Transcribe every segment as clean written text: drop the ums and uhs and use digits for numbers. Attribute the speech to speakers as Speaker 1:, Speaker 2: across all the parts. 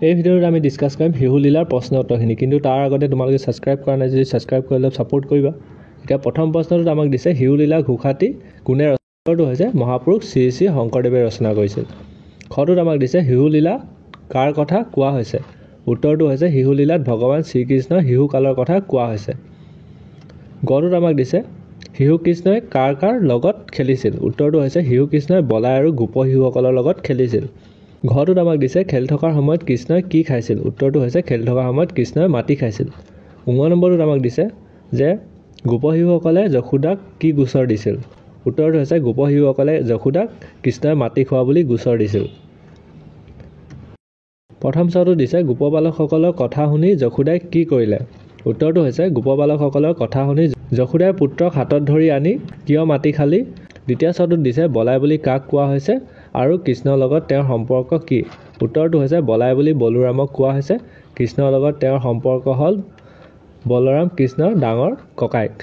Speaker 1: এই ভিডিঅ'ত আমি ডিছকাছ কৰিম শিহু লীলাৰ প্ৰশ্ন উত্তৰখিনি, কিন্তু তাৰ আগতে তোমালোকে ছাবস্ক্ৰাইব কৰা নাই যদি ছাবস্ক্ৰাইব কৰি অলপ ছাপোৰ্ট কৰিবা। এতিয়া প্ৰথম প্ৰশ্নটোত আমাক দিছে শিহু লীলা ঘোষাটি কোনে ৰচনাটো হৈছে মহাপুৰুষ শ্ৰী শ্ৰী শংকৰদেৱে ৰচনা কৰিছিল। খটোত আমাক দিছে শিহু লীলা কাৰ কথা কোৱা হৈছে। উত্তৰটো হৈছে শিহু লীলাত ভগৱান শ্ৰীকৃষ্ণৰ শিশু কালৰ কথা কোৱা হৈছে। গটোত আমাক দিছে শিশু কৃষ্ণই কাৰ কাৰ লগত খেলিছিল। উত্তৰটো হৈছে শিশু কৃষ্ণই বলাই আৰু গোপ শিশুসকলৰ লগত খেলিছিল। ঘটোত আমাক দিছে খেলি থকাৰ সময়ত কৃষ্ণই কি খাইছিল। উত্তৰটো হৈছে খেলি থকাৰ সময়ত কৃষ্ণই মাটি খাইছিল। 9 নম্বৰটোত আমাক দিছে যে গোপ শিশুসকলে যশোদাক কি গোচৰ দিছিল। উত্তৰটো হৈছে গোপ শিশুসকলে যশোদাক কৃষ্ণই মাটি খোৱা বুলি গোচৰ দিছিল। প্ৰথম চটো দিছে গোপবালকসকলৰ কথা শুনি যশোদাই কি কৰিলে। উত্তৰটো হৈছে গোপবালকসকলৰ কথা শুনি যশোদাই পুত্ৰক হাতত ধৰি আনি কিয় মাটি খালি। দ্বিতীয় চটোত দিছে বলাই বুলি কাক কোৱা হৈছে আৰু কৃষ্ণৰ লগত তেওঁৰ সম্পৰ্ক কি। উত্তৰটো হৈছে বলাই বুলি বলোৰামক কোৱা হৈছে। কৃষ্ণৰ লগত তেওঁৰ সম্পৰ্ক হ'ল বলোৰাম কৃষ্ণৰ ডাঙৰ ককায়েক।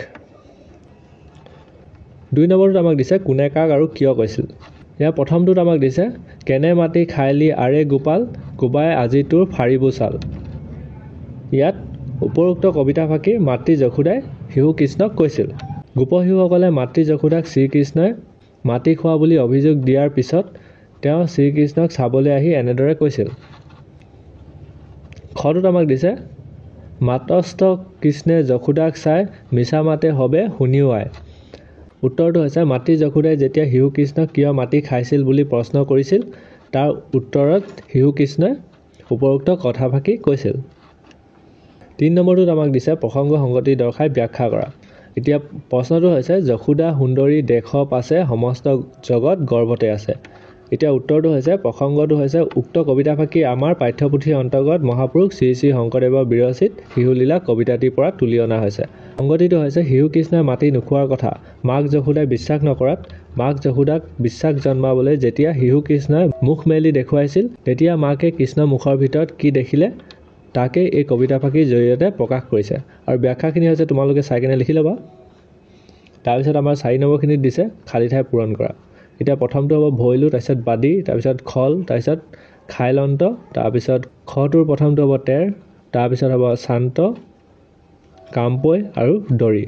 Speaker 1: 2 নম্বৰটোত আমাক দিছে কোনে কাক আৰু কিয় কৈছিল। ইয়াৰ প্ৰথমটোত আমাক দিছে কেনে মাটি খাইলি আৰে গোপাল কোবাই আজি তোৰ ফাৰিবো চাল। ইয়াত উপৰোক্ত কবিতা ফাঁকি মাতৃ যশোদাই শিশু কৃষ্ণক কৈছিল। গোপ শিশুসকলে মাতৃ যশোদাক শ্ৰীকৃষ্ণই মাটি খোৱা বুলি অভিযোগ দিয়াৰ পিছত তেওঁ শ্ৰীকৃষ্ণক চাবলৈ আহি এনেদৰে কৈছিল। খটোত আমাক দিছে মাতস্থ কৃষ্ণে যশোদাক চাই মিছা মাতে হবে শুনিও আই। উত্তৰটো হৈছে মাতৃ যশোদাই যেতিয়া শিশু কৃষ্ণক কিয় মাটি খাইছিল বুলি প্ৰশ্ন কৰিছিল তাৰ উত্তৰত শিশু কৃষ্ণই উপৰোক্ত কথা ফাঁকি কৈছিল। 3 নম্বৰটোত আমাক দিছে প্ৰসংগ সংগতি দৰ্শাই ব্যাখ্যা কৰা। এতিয়া প্ৰশ্নটো হৈছে যশোদা সুন্দৰী দেশ পাছে সমস্ত জগত গৰ্ভতে আছে। এতিয়া উত্তৰটো হৈছে প্ৰসংগটো হৈছে উক্ত কবিতা ফাঁকি আমাৰ পাঠ্যপুথিৰ অন্তৰ্গত মহাপুৰুষ শ্ৰী শ্ৰী শংকৰদেৱৰ বিৰচিত শিশু লীলা কবিতাটিৰ পৰা তুলি অনা হৈছে। সংগতিটো হৈছে শিশু কৃষ্ণই মাটি নোখোৱাৰ কথা মাক যশোদাই বিশ্বাস নকৰাত মাক যশোদাক বিশ্বাস জন্মাবলৈ যেতিয়া শিশু কৃষ্ণই মুখ মেলি দেখুৱাইছিল তেতিয়া মাকে কৃষ্ণৰ মুখৰ ভিতৰত কি দেখিলে তাকে এই কবিতা ফাঁকিৰ জৰিয়তে প্ৰকাশ কৰিছে। আৰু ব্যাখ্যাখিনি হৈছে তোমালোকে চাই কিনে লিখি ল'বা। তাৰপিছত আমাৰ 4 নম্বৰখিনিত দিছে খালী ঠাই পূৰণ কৰা। এতিয়া প্ৰথমটো হ'ব ভৈলু, তাৰপিছত বাদী, তাৰপিছত খল, তাৰপিছত খাইলন্ত, তাৰপিছত খটোৰ প্ৰথমটো হ'ব তেৰ, তাৰপিছত হ'ব শান্ত, কামপৈ আৰু দৰি।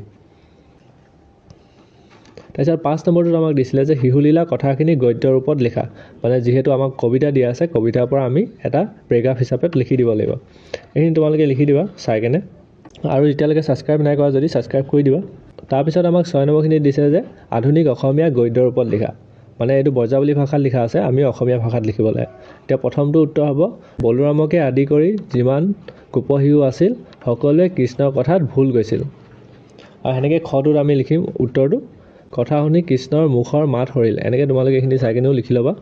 Speaker 1: তাৰপিছত 5 নম্বৰটোত আমাক দিছিলে যে শিশু লীলা কথাখিনি গদ্য ৰূপত লিখা। মানে যিহেতু আমাক কবিতা দিয়া আছে কবিতাৰ পৰা আমি এটা পেৰেগ্ৰাফ হিচাপে লিখি দিব লাগিব। এইখিনি তোমালোকে লিখি দিবা চাই কেনে। আৰু এতিয়ালৈকে ছাবস্ক্ৰাইব নাই কৰা যদি ছাবস্ক্ৰাইব কৰি দিবা। তাৰপিছত আমাক 6 নম্বৰখিনিত দিছে যে আধুনিক অসমীয়া গদ্য ৰূপত লিখা। মানে এইটো ব্ৰজাৱলী ভাষাত লিখা আছে, আমি অসমীয়া ভাষাত লিখিব লাগে। এতিয়া প্ৰথমটো উত্তৰ হ'ব বলোৰামকে আদি কৰি যিমান গোপ শিশু আছিল সকলোৱে কৃষ্ণৰ কথাত ভুল গৈছিল। আৰু সেনেকৈ খটোত আমি লিখিম উত্তৰটো কথা শুনি কৃষ্ণৰ মুখৰ মাত সৰিল। এনেকৈ তোমালোকে এইখিনি চাই কিনেও লিখি ল'বা।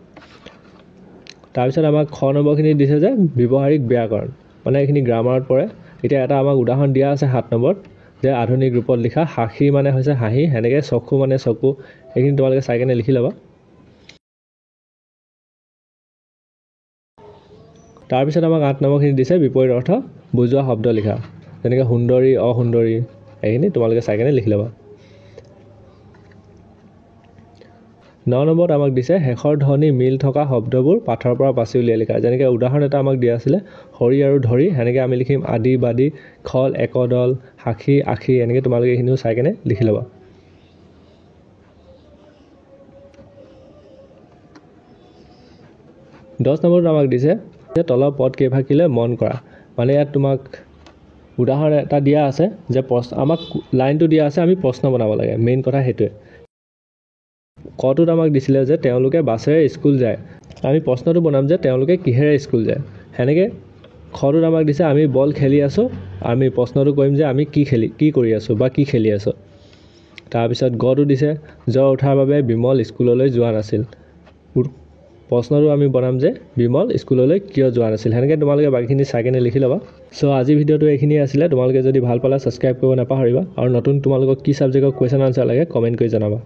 Speaker 1: তাৰপিছত আমাক খ নম্বৰখিনিত দিছে যে ব্যৱহাৰিক ব্যাকৰণ, মানে এইখিনি গ্ৰামাৰত পৰে। এতিয়া এটা আমাক উদাহৰণ দিয়া আছে 7 নম্বৰত যে আধুনিক ৰূপত লিখা সাক্ষী মানে হৈছে হাঁহি, সেনেকৈ চকু মানে চকু। এইখিনি তোমালোকে চাই কেনে লিখি ল'বা। তাৰপিছত আমাক 8 নম্বৰখিনি দিছে বিপৰীত অৰ্থ বুজোৱা শব্দ লিখা, যেনেকৈ সুন্দৰী অসুন্দৰী। এইখিনি তোমালোকে চাই কেনে লিখি ল'বা। 9 নম্বৰত আমাক দিছে শেষৰ ধ্বনি মিল থকা শব্দবোৰ পাঠৰ পৰা বাছি উলিয়াই লিখা। যেনেকৈ উদাহৰণ এটা আমাক দিয়া আছিলে হৰি আৰু ধৰি, সেনেকৈ আমি লিখিম আদি বাদি, খল একদল, সাক্ষী আখি। এনেকৈ তোমালোকে এইখিনিও চাই কেনে লিখি ল'বা। দহ নম্বৰত আমাক দিছে যে তলৰ পদ কেইফাকিলে মন কৰা। মানে ইয়াত তোমাক উদাহৰণ এটা দিয়া আছে যে আমাক লাইনটো দিয়া আছে, আমি প্ৰশ্ন বনাব লাগে। মেইন কথা সেইটোৱে। কটোত আমাক দিছিলে যে তেওঁলোকে বাছেৰে স্কুল যায়। আমি প্ৰশ্নটো বনাম যে তেওঁলোকে কিহেৰে স্কুল যায়। সেনেকৈ খটোত আমাক দিছে আমি বল খেলি আছোঁ, আমি প্ৰশ্নটো কৰিম যে আমি কি কৰি আছোঁ বা কি খেলি আছোঁ। তাৰপিছত গটো দিছে জ্বৰ উঠাৰ বাবে বিমল স্কুললৈ যোৱা নাছিল। প্ৰশ্নটো আমি বনাম যে বিমল স্কুললৈ কিয় যোৱা নাছিল। সেনেকৈ তোমালোকে বাকীখিনি চাই কেনে লিখি ল'বা। চ' আজি ভিডিঅ'টো এইখিনিয়ে আছিলে। তোমালোকে যদি ভাল পালা ছাবস্ক্ৰাইব কৰিব নাপাহৰিবা। আৰু নতুন তোমালোকক কি ছাবজেক্টৰ কুৱেশ্যন আনচাৰ লাগে কমেণ্ট কৰি জনাবা।